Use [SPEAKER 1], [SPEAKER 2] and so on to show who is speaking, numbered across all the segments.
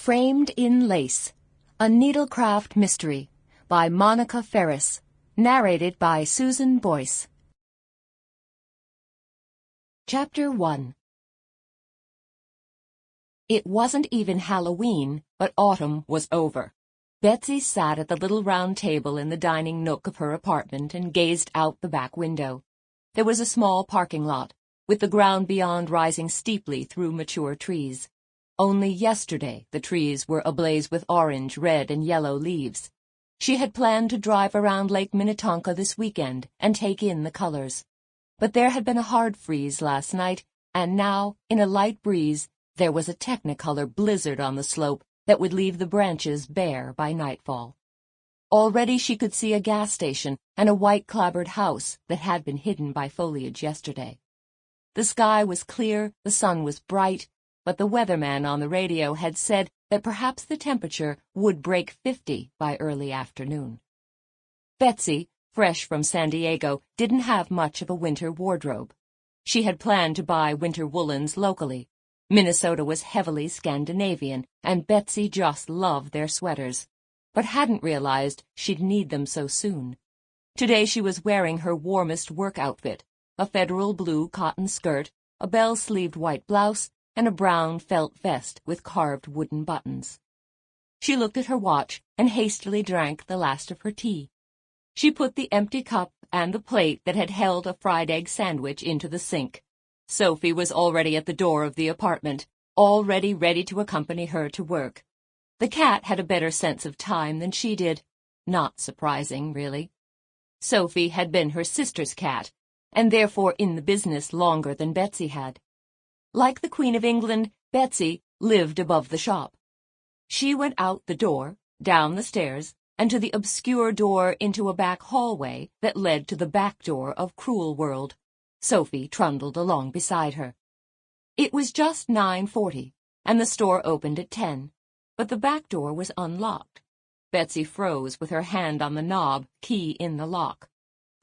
[SPEAKER 1] Framed in Lace, a Needlecraft Mystery by Monica Ferris, narrated by Susan Boyce. Chapter 1. It wasn't even Halloween, but autumn was over. Betsy sat at the little round table in the dining nook of her apartment and gazed out the back window. There was a small parking lot, with the ground beyond rising steeply through mature trees. Only yesterday the trees were ablaze with orange, red, and yellow leaves. She had planned to drive around Lake Minnetonka this weekend and take in the colors. But there had been a hard freeze last night, and now, in a light breeze, there was a technicolor blizzard on the slope that would leave the branches bare by nightfall. Already she could see a gas station and a white-clapboard house that had been hidden by foliage yesterday. The sky was clear, the sun was bright, but the weatherman on the radio had said that perhaps the temperature would break 50 by early afternoon. Betsy, fresh from San Diego, didn't have much of a winter wardrobe. She had planned to buy winter woolens locally. Minnesota was heavily Scandinavian, and Betsy just loved their sweaters, but hadn't realized she'd need them so soon. Today she was wearing her warmest work outfit, a federal blue cotton skirt, a bell-sleeved white blouse, and a brown felt vest with carved wooden buttons. She looked at her watch and hastily drank the last of her tea. She put the empty cup and the plate that had held a fried egg sandwich into the sink. Sophie was already at the door of the apartment, already ready to accompany her to work. The cat had a better sense of time than she did. Not surprising, really. Sophie had been her sister's cat, and therefore in the business longer than Betsy had. Like the Queen of England, Betsy lived above the shop. She went out the door, down the stairs, and to the obscure door into a back hallway that led to the back door of Cruel World. Sophie trundled along beside her. It was just 9:40, and the store opened at 10, but the back door was unlocked. Betsy froze with her hand on the knob, key in the lock.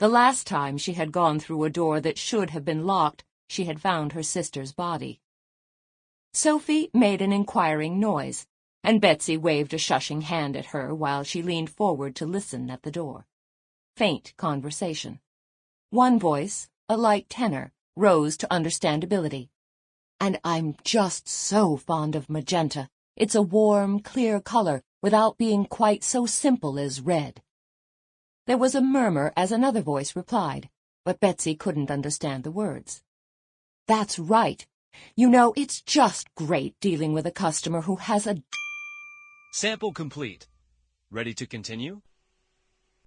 [SPEAKER 1] The last time she had gone through a door that should have been locked, she had found her sister's body. Sophie made an inquiring noise, and Betsy waved a shushing hand at her while she leaned forward to listen at the door. Faint conversation. One voice, a light tenor, rose to understandability. "And I'm just so fond of magenta. It's a warm, clear color without being quite so simple as red." There was a murmur as another voice replied, but Betsy couldn't understand the words. "That's right. You know, it's just great dealing with a customer who has a..."
[SPEAKER 2] Sample complete. Ready to continue?